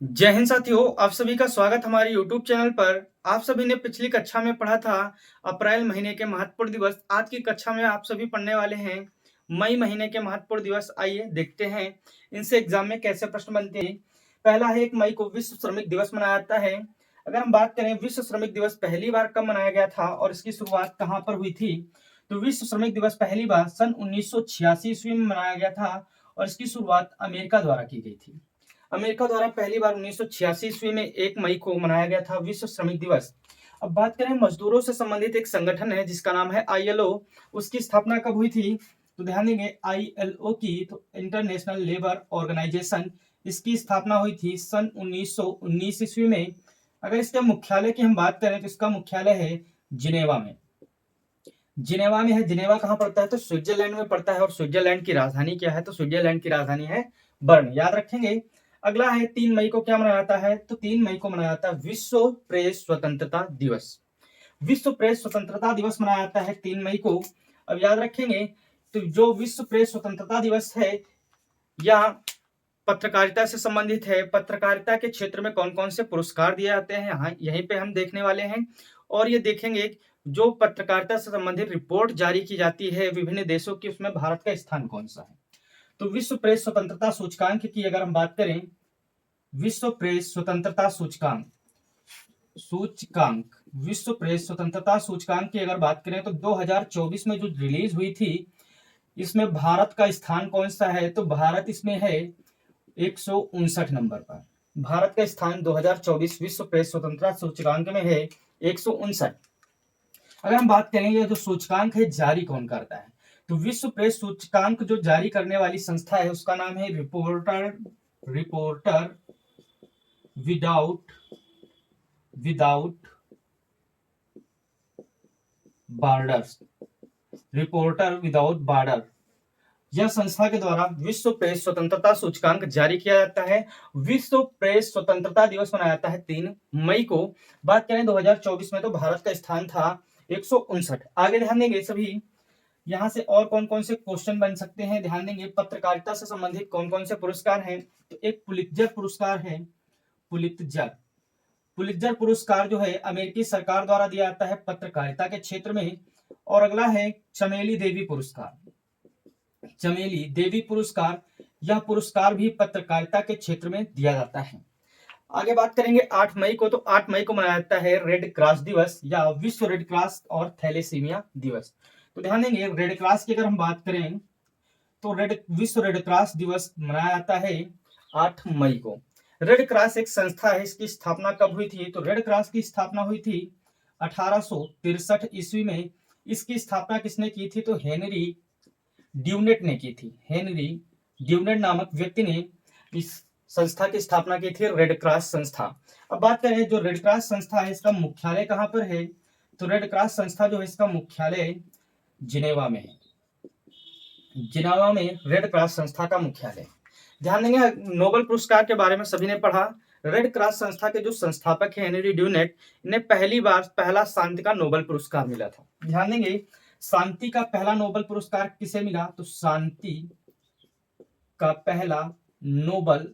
जय हिंद साथियों, आप सभी का स्वागत हमारे यूट्यूब चैनल पर। आप सभी ने पिछली कक्षा में पढ़ा था अप्रैल महीने के महत्वपूर्ण दिवस। आज की कक्षा में आप सभी पढ़ने वाले हैं मई महीने के महत्वपूर्ण दिवस। आइए देखते हैं इनसे एग्जाम में कैसे प्रश्न बनते हैं। पहला है 1 मई को विश्व श्रमिक दिवस मनाया जाता है। अगर हम बात करें विश्व श्रमिक दिवस पहली बार कब मनाया गया था और इसकी शुरुआत कहाँ पर हुई थी, तो विश्व श्रमिक दिवस पहली बार सन 1986 ईस्वी में मनाया गया था और इसकी शुरुआत अमेरिका द्वारा की गई थी। अमेरिका द्वारा पहली बार 1986 ईस्वी में 1 मई को मनाया गया था विश्व श्रमिक दिवस। अब बात करें मजदूरों से संबंधित एक संगठन है जिसका नाम है आईएलओ। उसकी स्थापना कब हुई थी, तो ध्यान देंगे आईएलओ की तो इंटरनेशनल लेबर ऑर्गेनाइजेशन, इसकी स्थापना हुई थी सन 1919 ईस्वी में। अगर इसके मुख्यालय की हम बात करें तो इसका मुख्यालय है जिनेवा में। जिनेवा में है। जिनेवा कहाँ पड़ता है, तो स्विट्जरलैंड में पड़ता है। और स्विट्जरलैंड की राजधानी क्या है, तो स्विट्जरलैंड की राजधानी है बर्न, याद रखेंगे। अगला है 3 मई को क्या मनाया जाता है, तो 3 मई को मनाया जाता है विश्व प्रेस स्वतंत्रता दिवस। विश्व प्रेस स्वतंत्रता दिवस मनाया जाता है 3 मई को। अब याद रखेंगे, तो जो विश्व प्रेस स्वतंत्रता दिवस है यह पत्रकारिता से संबंधित है। पत्रकारिता के क्षेत्र में कौन कौन से पुरस्कार दिए जाते हैं, यहाँ यहीं पे हम देखने वाले हैं। और ये देखेंगे जो पत्रकारिता से संबंधित रिपोर्ट जारी की जाती है विभिन्न देशों की, उसमें भारत का स्थान कौन सा है। तो विश्व प्रेस स्वतंत्रता सूचकांक की अगर हम बात करें, विश्व प्रेस स्वतंत्रता सूचकांक सूचकांक विश्व प्रेस स्वतंत्रता सूचकांक की अगर बात करें तो 2024 में जो रिलीज हुई थी, इसमें भारत का स्थान कौन सा है, तो भारत इसमें है 159 नंबर पर। भारत का स्थान 2024 विश्व प्रेस स्वतंत्रता सूचकांक में है 159। अगर हम बात करें ये जो सूचकांक है जारी कौन करता है, तो विश्व प्रेस सूचकांक जो जारी करने वाली संस्था है उसका नाम है reporter without borders. Reporter without border, यह संस्था के द्वारा विश्व प्रेस स्वतंत्रता सूचकांक जारी किया जाता है। विश्व प्रेस स्वतंत्रता दिवस मनाया जाता है 3 मई को। बात करें 2024 में तो भारत का स्थान था 159। आगे ध्यान देंगे सभी, यहाँ से और कौन कौन से क्वेश्चन बन सकते हैं, ध्यान देंगे। पत्रकारिता से संबंधित कौन कौन से पुरस्कार हैं, तो एक पुलित्जर पुरस्कार है। पुलित्जर पुरस्कार जो है अमेरिकी सरकार द्वारा दिया जाता है पत्रकारिता के क्षेत्र में। और अगला है चमेली देवी पुरस्कार। चमेली देवी पुरस्कार, यह पुरस्कार भी पत्रकारिता के क्षेत्र में दिया जाता है। आगे बात करेंगे 8 मई को, तो 8 मई को मनाया जाता है रेड क्रॉस दिवस या विश्व रेड क्रॉस और थैलेसीमिया दिवस। तो ध्यान देंगे रेड क्रॉस की अगर हम बात करें तो विश्व रेड क्रॉस दिवस मनाया जाता है 8 मई को। रेड क्रॉस एक संस्था है, इसकी स्थापना कब हुई थी, तो रेड क्रॉस की स्थापना हुई थी 1863 ईस्वी में। इसकी स्थापना किसने की थी, तो हेनरी ड्यूनेट ने की थी। हेनरी ड्यूनेट नामक व्यक्ति ने इस संस्था की स्थापना की थी, रेड क्रॉस संस्था। अब बात करें जो रेड क्रॉस संस्था है इसका मुख्यालय कहाँ पर है, तो रेड क्रॉस संस्था जो है इसका मुख्यालय जिनेवा में है। जिनेवा में रेड क्रॉस संस्था का मुख्यालय। ध्यान देंगे नोबेल पुरस्कार के बारे में सभी ने पढ़ा। रेड क्रॉस संस्था के जो संस्थापक है हेनरी ड्यूनेट, इन्हें पहला शांति का नोबेल पुरस्कार मिला था। ध्यान देंगे शांति का पहला नोबेल पुरस्कार किसे मिला, तो शांति का पहला नोबेल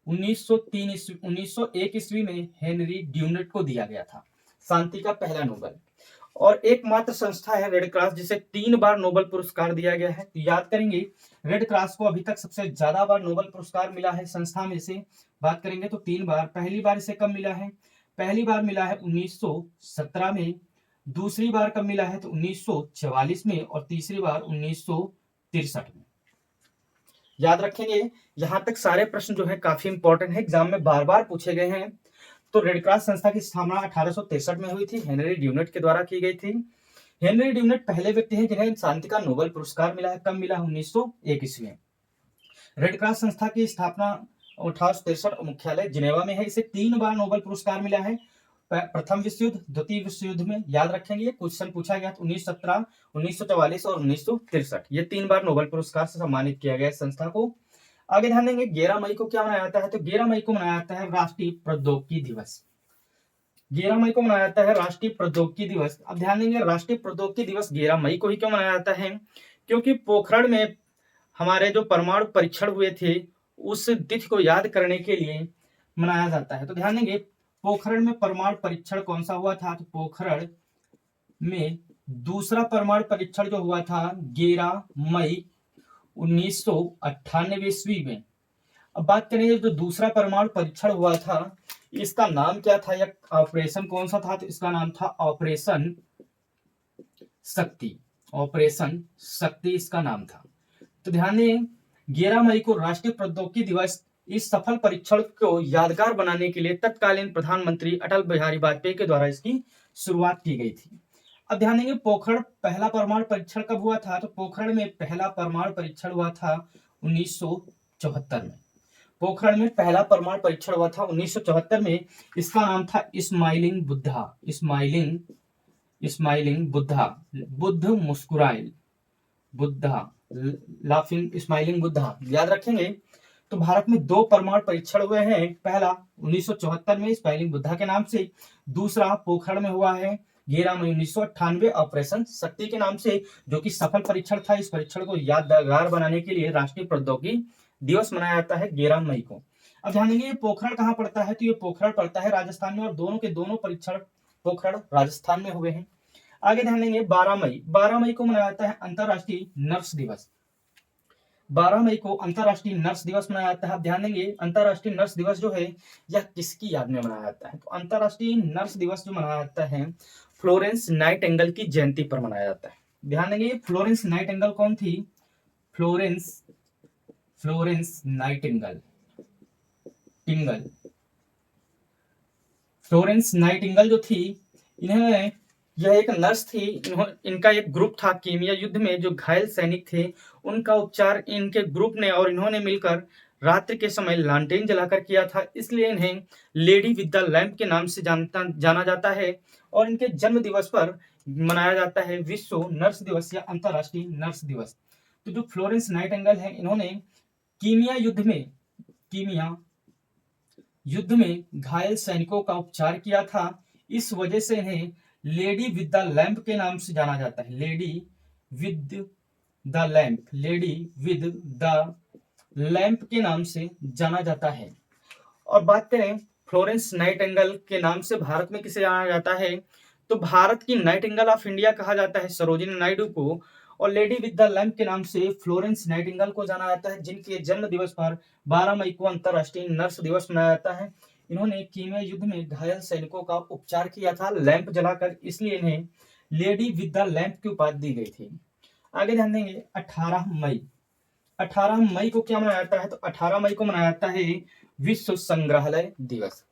1901 ईस्वी में हेनरी ड्यूनेट को दिया गया था, शांति का पहला नोबेल। और एकमात्र संस्था है रेड क्रॉस जिसे 3 बार नोबेल पुरस्कार दिया गया है। तो याद करेंगे रेड क्रॉस को अभी तक सबसे ज्यादा बार नोबेल पुरस्कार मिला है संस्था में से, बात करेंगे तो 3 बार। पहली बार इसे कब मिला है, पहली बार मिला है 1917 में। दूसरी बार कब मिला है, तो 1944 में। और तीसरी बार 1963 में। याद रखेंगे, यहां तक सारे प्रश्न जो है काफी इंपॉर्टेंट है, एग्जाम में बार बार पूछे गए हैं। तो रेड क्रॉस संस्था की स्थापना 1863 में हुई थी, हेनरी ड्यूनेट के द्वारा की गई थी। हेनरी ड्यूनेट पहले व्यक्ति हैं जिन्हें शांति का नोबेल पुरस्कार मिला है। कब मिला, 1901 ईस्वी में। रेड क्रॉस संस्था की स्थापना 1863, मुख्यालय जिनेवा में है। इसे 3 बार नोबेल पुरस्कार मिला है, प्रथम विश्व युद्ध, द्वितीय विश्व युद्ध में। याद रखेंगे क्वेश्चन पूछा गया 1917, 1944 और 1963, ये 3 बार नोबेल पुरस्कार से सम्मानित किया गया संस्था को। आगे ध्यान देंगे 11 मई को क्या मनाया जाता है, तो 11 मई को मनाया जाता है राष्ट्रीय प्रौद्योगिकी दिवस। 11 मई को मनाया जाता है राष्ट्रीय प्रौद्योगिकी दिवस। अब ध्यान देंगे राष्ट्रीय प्रौद्योगिकी दिवस 11 मई को ही क्यों मनाया जाता है, क्योंकि पोखरण में हमारे जो परमाणु परीक्षण हुए थे उस तिथि को याद करने के लिए मनाया जाता है। तो ध्यान देंगे पोखरण में परमाणु परीक्षण कौन सा हुआ था, तो पोखरण में दूसरा परमाणु परीक्षण जो हुआ था 11 मई 1998 ईस्वी में। अब बात करेंगे जो दूसरा परमाणु परीक्षण हुआ था इसका नाम क्या था या ऑपरेशन कौन सा था, तो इसका नाम था ऑपरेशन शक्ति। ऑपरेशन शक्ति इसका नाम था। तो ध्यान दें 11 मई को राष्ट्रीय प्रौद्योगिकी दिवस, इस सफल परीक्षण को यादगार बनाने के लिए तत्कालीन प्रधानमंत्री अटल बिहारी वाजपेयी के द्वारा इसकी शुरुआत की गई थी। अब ध्यान देंगे पोखरण पहला परमाणु परीक्षण कब हुआ था, तो पोखरण में पहला परमाणु परीक्षण हुआ था 1974 में। पोखरण में पहला परमाणु परीक्षण हुआ था 1974 में। इसका नाम था स्माइलिंग बुद्धा। स्माइलिंग बुद्धा, बुद्ध मुस्कुराए, बुद्धा लाफिंग स्माइलिंग बुद्धा, याद रखेंगे। तो भारत में 2 परमाणु परीक्षण हुए हैं, पहला 1974 में स्माइलिंग बुद्धा के नाम से, दूसरा पोखरण में हुआ है 11 मई 1998 ऑपरेशन शक्ति के नाम से, जो कि सफल परीक्षण था। इस परीक्षण को यादगार बनाने के लिए राष्ट्रीय प्रौद्योगिकी दिवस मनाया जाता है 11 मई को। अब ध्यान देंगे ये पोखरण कहाँ पड़ता है, तो ये पोखरण पड़ता है राजस्थान में, और दोनों के दोनों परीक्षण पोखरण राजस्थान में हुए हैं। आगे ध्यान देंगे 12 मई को मनाया जाता है अंतरराष्ट्रीय नर्स दिवस। 12 मई को अंतरराष्ट्रीय नर्स दिवस मनाया जाता है। ध्यान देंगे अंतरराष्ट्रीय नर्स दिवस जो है यह किसकी याद में मनाया जाता है, तो अंतरराष्ट्रीय नर्स दिवस जो मनाया जाता है फ्लोरेंस नाइटिंगेल की जयंती पर मनाया जाता है। ध्यान देंगे फ्लोरेंस नाइटिंगेल कौन थी, फ्लोरेंस नाइटिंगेल फ्लोरेंस नाइटिंगेल जो थी, इन्हें यह एक नर्स थी। इनका एक ग्रुप था कीमिया युद्ध में, जो घायल सैनिक थे उनका उपचार इनके ग्रुप ने और इन्होंने मिलकर रात्रि के समय लालटेन जलाकर किया था, इसलिए इन्हें लेडी विद द लैंप के नाम से जाना जाता है। और इनके जन्म दिवस पर मनाया जाता है विश्व नर्स दिवस या अंतरराष्ट्रीय नर्स दिवस। तो जो फ्लोरेंस नाइटिंगेल है, इन्होंने कीमिया युद्ध में घायल सैनिकों का उपचार किया था, इस वजह से इन्हें लेडी विद द लैंप के नाम से जाना जाता है। लेडी विद द लैंप के नाम से जाना जाता है। और बात करें फ्लोरेंस नाइटिंगेल के नाम से भारत में किसे जाना जाता है, तो भारत की नाइटिंगेल ऑफ इंडिया कहा जाता है सरोजिनी नायडू को, और लेडी विद द लैंप के नाम से फ्लोरेंस नाइटिंगेल को जाना जाता है, जिनके जन्म दिवस पर 12 मई को अंतरराष्ट्रीय नर्स दिवस मनाया जाता है। इन्होंने कीमिया युद्ध में घायल सैनिकों का उपचार किया था लैंप जलाकर, इसलिए इन्हें लेडी विद द लैंप की उपाधि दी गई थी। आगे ध्यान देंगे 18 मई को क्या मनाया जाता है, तो 18 मई को मनाया जाता है विश्व संग्रहालय दिवस।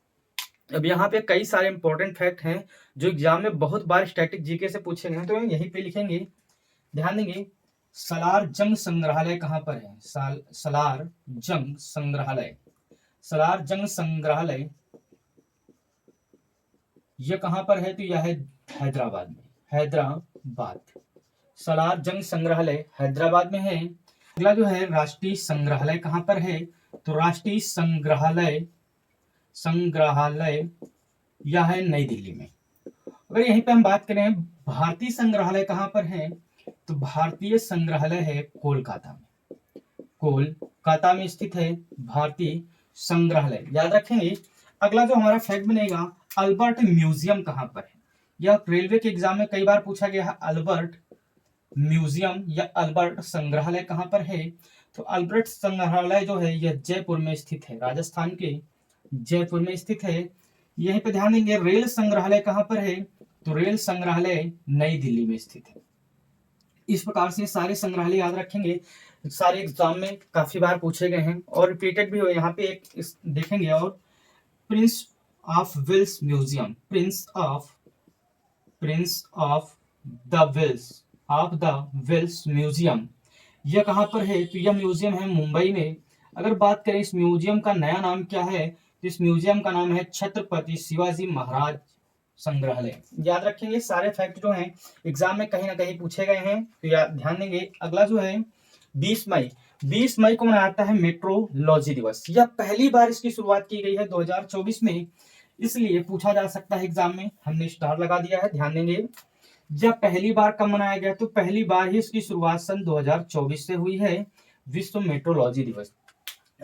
अब यहाँ पे कई सारे इंपॉर्टेंट फैक्ट हैं जो एग्जाम में बहुत बार स्टैटिक जीके से पूछे गए हैं, तो यहीं पे लिखेंगे। ध्यान देंगे सलार जंग संग्रहालय कहाँ पर है, सलार जंग संग्रहालय यह कहां पर है, तो यह है हैदराबाद में। सलार जंग संग्रहालय हैदराबाद में है। अगला जो है राष्ट्रीय संग्रहालय कहां पर है, तो राष्ट्रीय संग्रहालय यह है नई दिल्ली में। अगर यहीं पे हम बात करें भारतीय संग्रहालय कहां पर है, तो भारतीय संग्रहालय है कोलकाता में स्थित है भारतीय संग्रहालय, याद रखेंगे। अगला जो हमारा फैक्ट बनेगा अल्बर्ट म्यूजियम कहां पर है, यह रेलवे के एग्जाम में कई बार पूछा गया है। अल्बर्ट म्यूजियम या अल्बर्ट संग्रहालय कहां पर है, तो अल्बर्ट संग्रहालय जो है यह जयपुर में स्थित है, राजस्थान के जयपुर में स्थित है। यहीं पे ध्यान देंगे रेल संग्रहालय कहां पर है, तो रेल संग्रहालय नई दिल्ली में स्थित है। इस प्रकार से सारे संग्रहालय याद रखेंगे, सारे एग्जाम में काफी बार पूछे गए हैं और रिपीटेड भी हुए। यहाँ पे एक देखेंगे और Prince of Wales Museum, Prince of the Wales Museum, यह कहां पर है, तो यह म्यूजियम है मुंबई में। अगर बात करें इस म्यूजियम का नया नाम क्या है, तो इस म्यूजियम का नाम है छत्रपति शिवाजी महाराज संग्रहालय। याद रखेंगे सारे फैक्ट जो हैं एग्जाम में कहीं ना कहीं पूछे गए हैं, तो ध्यान देंगे। अगला जो है 20 मई को मनाया जाता है मेट्रोलॉजी दिवस। यह पहली बार इसकी शुरुआत की गई है 2024 में, इसलिए पूछा जा सकता है एग्जाम में, हमने स्टार लगा दिया है। ध्यान देंगे जब पहली बार कब मनाया गया, तो पहली बार ही इसकी शुरुआत सन 2024 से हुई है, विश्व मेट्रोलॉजी दिवस।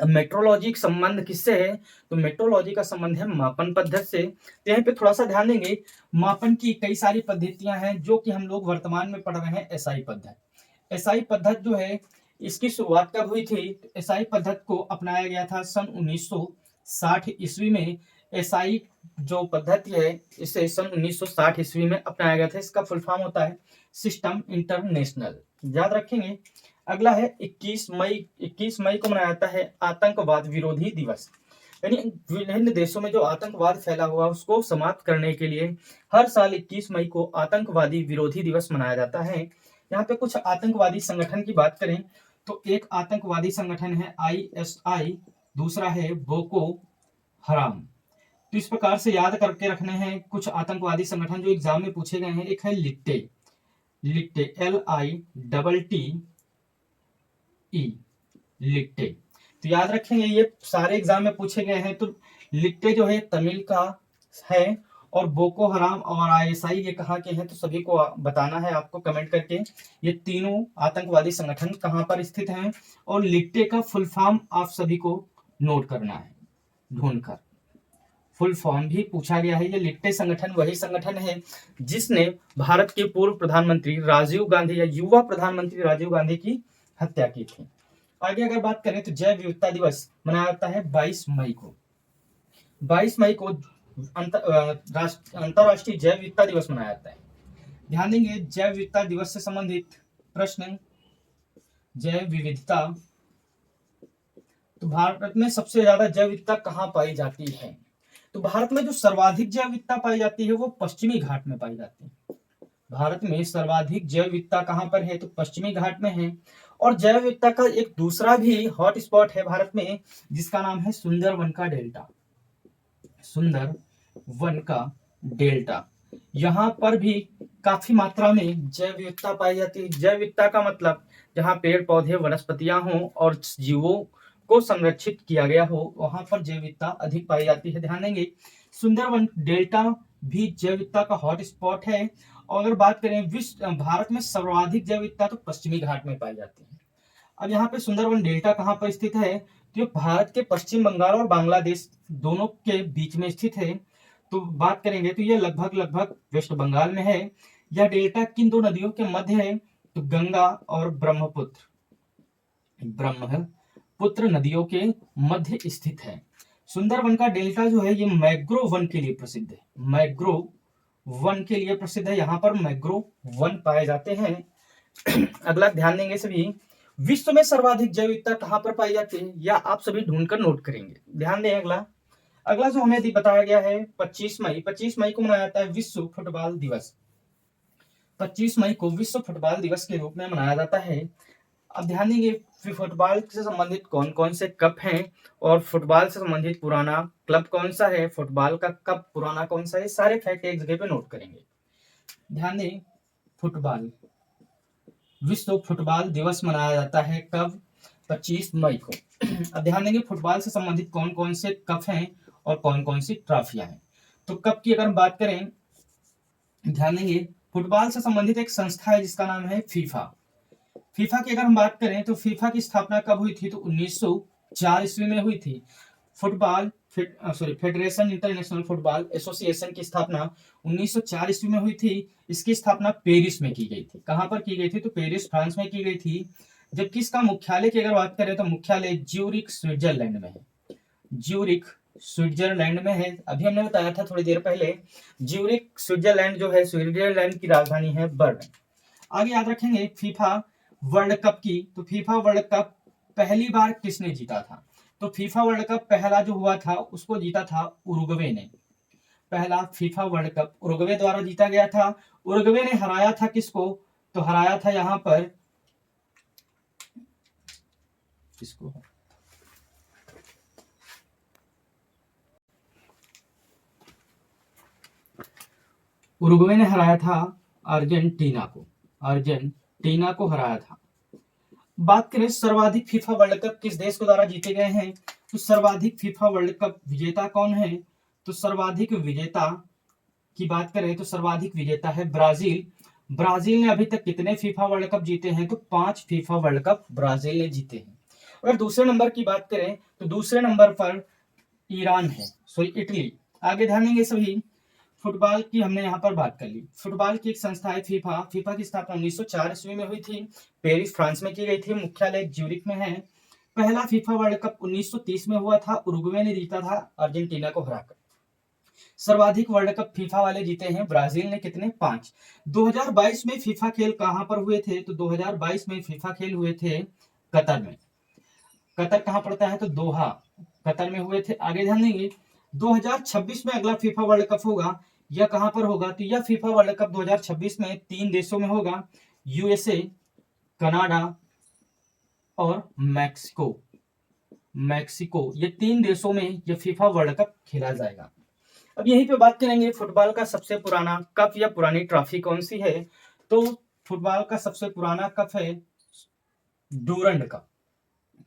मेट्रोलॉजी का संबंध किससे है? तो मेट्रोलॉजी का संबंध है मापन पद्धति से। तो यहाँ पे थोड़ा सा ध्यान देंगे, मापन की कई सारी पद्धतियां हैं जो कि हम लोग वर्तमान में पढ़ रहे हैं। एसआई पद्धति, एसआई पद्धति जो है इसकी शुरुआत कब हुई थी? एसआई पद्धति को अपनाया गया था सन 1960 ईस्वी में। एसआई जो पद्धति है इसे सन 1960 ईस्वी में अपनाया गया था। इसका फुल फॉर्म होता है सिस्टम इंटरनेशनल, याद रखेंगे। अगला है 21 मई को मनाया जाता है आतंकवाद विरोधी दिवस। यानी विभिन्न देशों में जो आतंकवाद फैला हुआ उसको समाप्त करने के लिए हर साल 21 मई को आतंकवादी विरोधी दिवस मनाया जाता है। यहाँ पे कुछ आतंकवादी संगठन की बात करें तो एक आतंकवादी संगठन है आईएसआई, दूसरा है बोको हराम। तो इस प्रकार से याद करके रखने हैं कुछ आतंकवादी संगठन जो एग्जाम में पूछे गए हैं। एक है लिट्टे, लिट्टे LITTE, लिट्टे। तो याद रखेंगे ये सारे एग्जाम में पूछे गए हैं। तो लिट्टे जो है तमिल का है और बोको हराम और आईएसआई ये कहाँ के हैं, तो सभी को बताना है आपको कमेंट करके। ये तीनों आतंकवादी संगठन कहाँ पर स्थित हैं और लिट्टे का फुल फॉर्म आप सभी को नोट करना है ढूंढकर। फुल फॉर्म भी पूछा गया है। ये लिट्टे संगठन वही संगठन है जिसने भारत के पूर्व प्रधानमंत्री राजीव गांधी या युवा प्रधानमंत्री राजीव गांधी की हत्या की थी। आगे अगर बात करें तो जैव विविधता दिवस मनाया जाता है 22 मई को। 22 मई को अंतरराष्ट्रीय जैव विविधता दिवस मनाया जाता है। ध्यान देंगे जैव विविधता दिवस से संबंधित प्रश्न। जैव विविधता, तो भारत में सबसे ज्यादा जैव विविधता कहाँ पाई जाती है? तो भारत में जो सर्वाधिक जैव विविधता पाई जाती है वो पश्चिमी घाट में पाई जाती है। भारत में सर्वाधिक जैव विविधता कहाँ पर है? तो पश्चिमी घाट में है। और जैव विविधता का एक दूसरा भी हॉट स्पॉट है भारत में जिसका नाम है सुंदरवन का डेल्टा। सुंदरवन का डेल्टा, यहाँ पर भी काफी मात्रा में जैव विविधता पाई जाती है। जैव विविधता का मतलब जहाँ पेड़ पौधे वनस्पतियां हों और जीवों को संरक्षित किया गया हो वहां पर जैव विविधता अधिक पाई जाती है। ध्यान देंगे सुंदरवन डेल्टा भी जैव विविधता का हॉट स्पॉट है। और अगर बात करें भारत में सर्वाधिक जैव विविधता तो पश्चिमी घाट में पाई जाती है। अब यहाँ पे सुंदरवन डेल्टा कहाँ पर स्थित है? तो भारत के पश्चिम बंगाल और बांग्लादेश दोनों के बीच में स्थित है। तो बात करेंगे तो ये लगभग वेस्ट बंगाल में है। यह डेल्टा किन दो नदियों के मध्य है? तो गंगा और ब्रह्मपुत्र नदियों के मध्य स्थित है। सुंदरवन का डेल्टा जो है ये मैग्रोव वन के लिए प्रसिद्ध है। मैग्रोव वन के लिए प्रसिद्ध है। यहाँ पर मैग्रोव वन पाए जाते हैं। अगला ध्यान देंगे सभी, विश्व में सर्वाधिक जैव विविधता कहाँ पर पाई जाती है या आप सभी ढूंढकर नोट करेंगे। ध्यान दें अगला जो हमें बताया गया है 25 मई को मनाया जाता है विश्व फुटबॉल दिवस। 25 मई को विश्व फुटबॉल दिवस के रूप में मनाया जाता है। अब ध्यान देंगे फुटबॉल से संबंधित कौन कौन से कप हैं और फुटबॉल से संबंधित पुराना क्लब कौन सा है, फुटबॉल का कप पुराना कौन सा है, सारे फैक्ट एक जगह पे नोट करेंगे। ध्यान दें फुटबॉल, विश्व फुटबॉल दिवस मनाया जाता है कब? 25 मई को। अब ध्यान देंगे फुटबॉल से संबंधित कौन कौन से कप हैं और कौन कौन सी ट्रॉफियां हैं। तो कप की अगर बात करें, ध्यान देंगे फुटबॉल से संबंधित एक संस्था है जिसका नाम है फीफा। फीफा की अगर हम बात करें तो फीफा की स्थापना कब हुई थी? तो 1904 ईस्वी में हुई थी। फेडरेशन इंटरनेशनल फुटबॉल एसोसिएशन की स्थापना 1904 ईस्वी में हुई थी। इसकी स्थापना पेरिस में की गई थी। कहां पर की गई थी? तो पेरिस फ्रांस में की गई थी। जबकि इसका मुख्यालय की अगर बात करें तो मुख्यालय ज्यूरिख स्विट्जरलैंड में है। ज्यूरिख स्विट्जरलैंड में है। अभी हमने बताया था थोड़ी देर पहले, ज्यूरिख स्विट्जरलैंड जो है स्विट्जरलैंड की राजधानी है बर्न। आगे याद रखेंगे फीफा वर्ल्ड कप की। तो फीफा वर्ल्ड कप पहली बार किसने जीता था? तो फीफा वर्ल्ड कप पहला जो हुआ था उसको जीता था उरुग्वे ने। पहला फीफा वर्ल्ड कप उरुग्वे द्वारा जीता गया था। उरुग्वे ने हराया था किसको? तो हराया था यहां पर किसको? उरुग्वे ने हराया था अर्जेंटीना को हराया था। बात करें सर्वाधिक फीफा वर्ल्ड कप किस देश के द्वारा जीते गए हैं? तो सर्वाधिक फीफा वर्ल्ड कप विजेता कौन है? तो सर्वाधिक विजेता की बात करें तो सर्वाधिक विजेता है ब्राजील। ब्राजील ने अभी तक कितने फीफा वर्ल्ड कप जीते हैं? तो 5 फीफा वर्ल्ड कप ब्राजील ने जीते हैं। अगर दूसरे नंबर की बात करें तो दूसरे नंबर पर ईरान है, सॉरी इटली। आगे ध्यान देंगे सभी। फुटबॉल की हमने यहाँ पर बात कर ली। फुटबॉल की एक संस्था है फीफा। फीफा की स्थापना 1904 ईस्वी में हुई थी। पेरिस फ्रांस में की गई थी। मुख्यालय ज्यूरिख में है। पहला फीफा वर्ल्ड कप 1930 में हुआ था। उरुग्वे ने जीता था अर्जेंटीना को हराकर। सर्वाधिक वर्ल्ड कप फीफा वाले जीते हैं ब्राजील ने, कितने? 5। 2022 में फीफा खेल कहां पर हुए थे? तो 2022 में फीफा खेल हुए थे कतर में। कतर कहां पड़ता है? तो दोहा, कतर में हुए थे। आगे ध्यान देंगे 2026 में अगला फीफा वर्ल्ड कप होगा। यह कहां पर होगा? तो यह फीफा वर्ल्ड कप 2026 में 3 देशों में होगा, यूएसए, कनाडा और मैक्सिको। मैक्सिको, ये 3 देशों में यह फीफा वर्ल्ड कप खेला जाएगा। अब यहीं पे बात करेंगे फुटबॉल का सबसे पुराना कप या पुरानी ट्रॉफी कौन सी है? तो फुटबॉल का सबसे पुराना कप है डूरंड कप।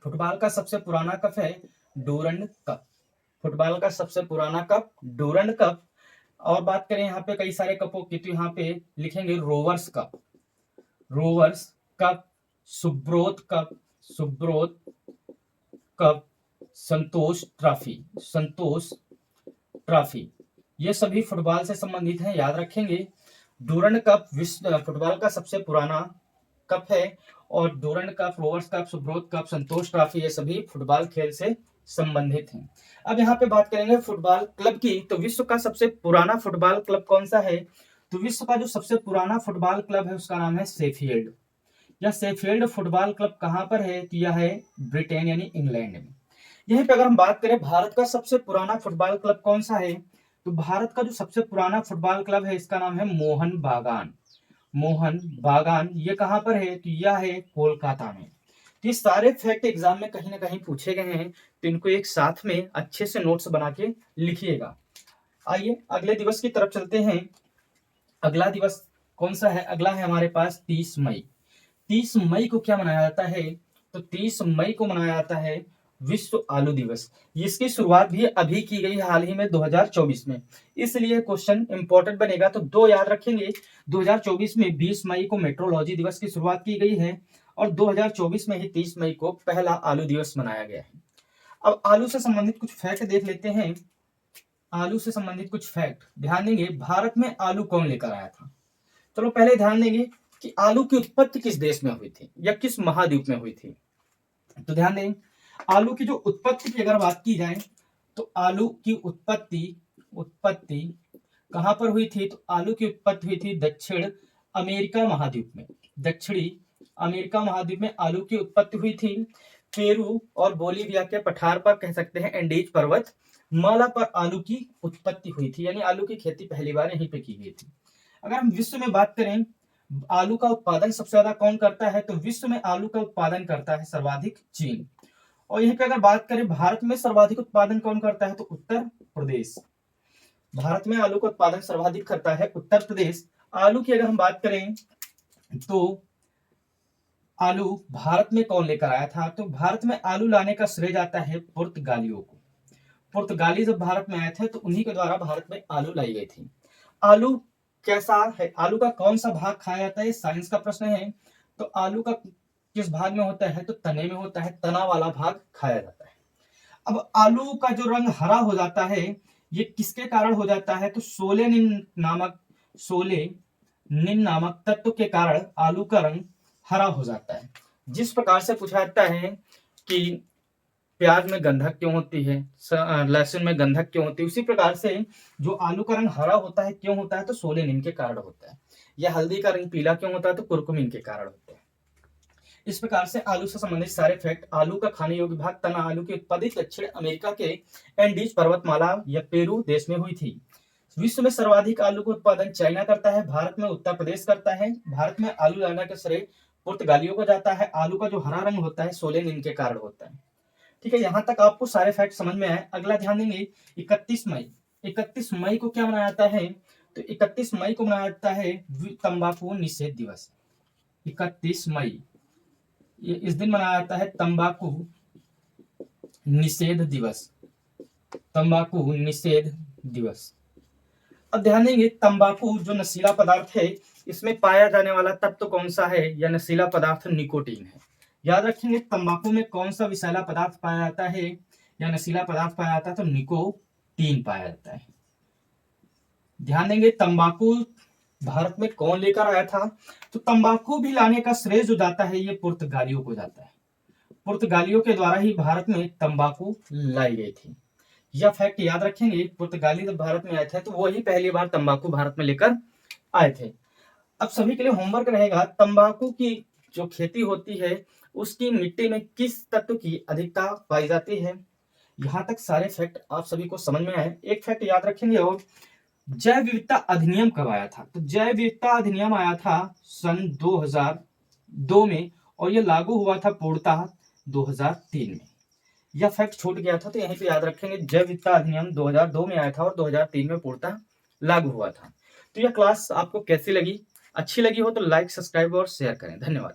फुटबॉल का सबसे पुराना कप है डूरंड कप। फुटबॉल का सबसे पुराना कप डूरंड कप। और बात करें यहाँ पे कई सारे कपों की, तो यहाँ पे लिखेंगे Rovers Cup, Rovers Cup, Subroto Cup, Subroto Cup, Santosh Trophy, Santosh Trophy. ये सभी फुटबॉल से संबंधित हैं, याद रखेंगे। डूरंड कप विश्व फुटबॉल का सबसे पुराना कप है और Durand Cup, Rovers Cup, Subroto Cup, Santosh Trophy, ये सभी फुटबॉल खेल से संबंधित हैं। अब यहाँ पे बात करेंगे फुटबॉल क्लब की, तो विश्व का सबसे पुराना फुटबॉल क्लब कौन सा है? तो विश्व का जो सबसे पुराना फुटबॉल क्लब है उसका नाम है शेफील्ड। यह शेफील्ड फुटबॉल क्लब कहाँ पर है? तो यह है ब्रिटेन यानी इंग्लैंड में। यहीं पे अगर हम बात करें भारत का सबसे पुराना फुटबॉल क्लब कौन सा है, तो भारत का जो सबसे पुराना फुटबॉल क्लब है इसका नाम है मोहन बागान। मोहन बागान, ये कहां पर है? तो यह है कोलकाता में। तो ये सारे फैक्ट एग्जाम में कहीं ना कहीं पूछे गए हैं, तो इनको एक साथ में अच्छे से नोट्स बना के लिखिएगा। आइए अगले दिवस की तरफ चलते हैं। अगला दिवस कौन सा है? अगला है हमारे पास 30 मई। 30 मई को क्या मनाया जाता है? तो 30 मई को मनाया जाता है विश्व आलू दिवस। इसकी शुरुआत भी अभी की गई हाल ही में 2024 में, इसलिए क्वेश्चन इंपॉर्टेंट बनेगा। तो 2 याद रखेंगे, 2024 में 20 मई को मेट्रोलॉजी दिवस की शुरुआत की गई है और 2024 में ही 30 मई को पहला आलू दिवस मनाया गया है। अब आलू से संबंधित कुछ फैक्ट देख लेते हैं। आलू से संबंधित कुछ फैक्ट ध्यान देंगे। भारत में आलू कौन लेकर आया था? चलो पहले ध्यान देंगे कि आलू की उत्पत्ति किस देश में हुई थी या किस महाद्वीप में हुई थी। तो ध्यान दें, आलू की जो उत्पत्ति की अगर बात की जाए तो आलू की उत्पत्ति कहां पर हुई थी? तो आलू की उत्पत्ति हुई थी दक्षिण अमेरिका महाद्वीप में। दक्षिणी अमेरिका महाद्वीप में आलू की उत्पत्ति हुई थी। पेरू और बोलीविया के पठार पर, कह सकते हैं एंडीज पर्वत माला पर आलू की उत्पत्ति हुई थी, यानी आलू की खेती पहली बार यहीं पे की गई थी। अगर हम विश्व में बात करें आलू का उत्पादन सबसे ज्यादा कौन करता है, तो विश्व में आलू का उत्पादन करता है सर्वाधिक चीन। और यहीं पे अगर बात करें भारत में सर्वाधिक उत्पादन कौन करता है, तो उत्तर प्रदेश। भारत में आलू का उत्पादन सर्वाधिक करता है उत्तर प्रदेश। आलू की अगर हम बात करें तो आलू भारत में कौन लेकर आया था, तो भारत में आलू लाने का श्रेय जाता है पुर्तगालियों को। पुर्तगाली जब भारत में आए थे तो उन्हीं के द्वारा भारत में आलू लाई गई थी। आलू कैसा है? आलू का कौन सा भाग खाया जाता है? साइंस का प्रश्न है। तो आलू का किस भाग में होता है? तो तने में होता है, तना वाला भाग खाया जाता है। अब आलू का जो रंग हरा हो जाता है ये किसके कारण हो जाता है? तो सोलेनिन नामक तत्व के कारण आलू का रंग हरा हो जाता है। जिस प्रकार से पूछा जाता है कि प्याज में गंधक क्यों होती है, लहसुन में गंधक क्यों होती है, उसी प्रकार से जो आलू का रंग हरा होता है क्यों होता है? तो सोलेनिन के कारण होता है। या हल्दी का रंग पीला क्यों होता है? तो कुरकुमिन के कारण होता है। इस प्रकार से आलू से संबंधित सारे फैक्ट। आलू का खाने योग्य भाग तना आलू की उत्पत्ति दक्षिण अमेरिका के एंडीज पर्वतमाला या पेरू देश में हुई थी। विश्व में सर्वाधिक आलू का उत्पादन चाइना करता है, भारत में उत्तर प्रदेश करता है। भारत में आलू लाने का श्रेय पुर्तगालियों को जाता है। आलू का जो हरा रंग होता है सोलेनिन के कारण होता है। ठीक है, यहां तक आपको सारे फैक्ट समझ में आए। अगला ध्यान देंगे 31 मई। 31 मई को क्या मनाया जाता है? तो 31 मई को मनाया जाता है तंबाकू निषेध दिवस। 31 मई ये इस दिन मनाया जाता है तंबाकू निषेध दिवस। तंबाकू निषेध दिवस। अब ध्यान देंगे तंबाकू जो नशीला पदार्थ है इसमें पाया जाने वाला तत्व कौन सा है? या नशीला पदार्थ निकोटीन है। याद रखेंगे तंबाकू में कौन सा विषैला पदार्थ पाया जाता है या नशीला पदार्थ पाया जाता है, तो निकोटीन पाया जाता है। ध्यान देंगे तंबाकू भारत में कौन लेकर आया था, तो तंबाकू भी लाने का श्रेय जो जाता है ये पुर्तगालियों को जाता है। पुर्तगालियों के द्वारा ही भारत में तंबाकू लाई गई थी। यह फैक्ट याद रखेंगे, पुर्तगाली जब भारत में आए थे तो वही पहली बार तंबाकू भारत में लेकर आए थे। अब सभी के लिए होमवर्क रहेगा, तंबाकू की जो खेती होती है उसकी मिट्टी में किस तत्व की अधिकता पाई जाती है। यहाँ तक सारे फैक्ट आप सभी को समझ में आए। एक फैक्ट याद रखेंगे, और जैव विविधता अधिनियम कब आया था, तो जैव विविधता अधिनियम आया था सन 2002 में, और यह लागू हुआ था पूर्णतः 2003 में। यह फैक्ट छूट गया था तो यहीं पे याद रखेंगे, जैव विविधता अधिनियम 2002 में आया था और 2003 में पूर्णतः लागू हुआ था। तो यह क्लास आपको कैसी लगी? अच्छी लगी हो तो लाइक, सब्सक्राइब और शेयर करें। धन्यवाद।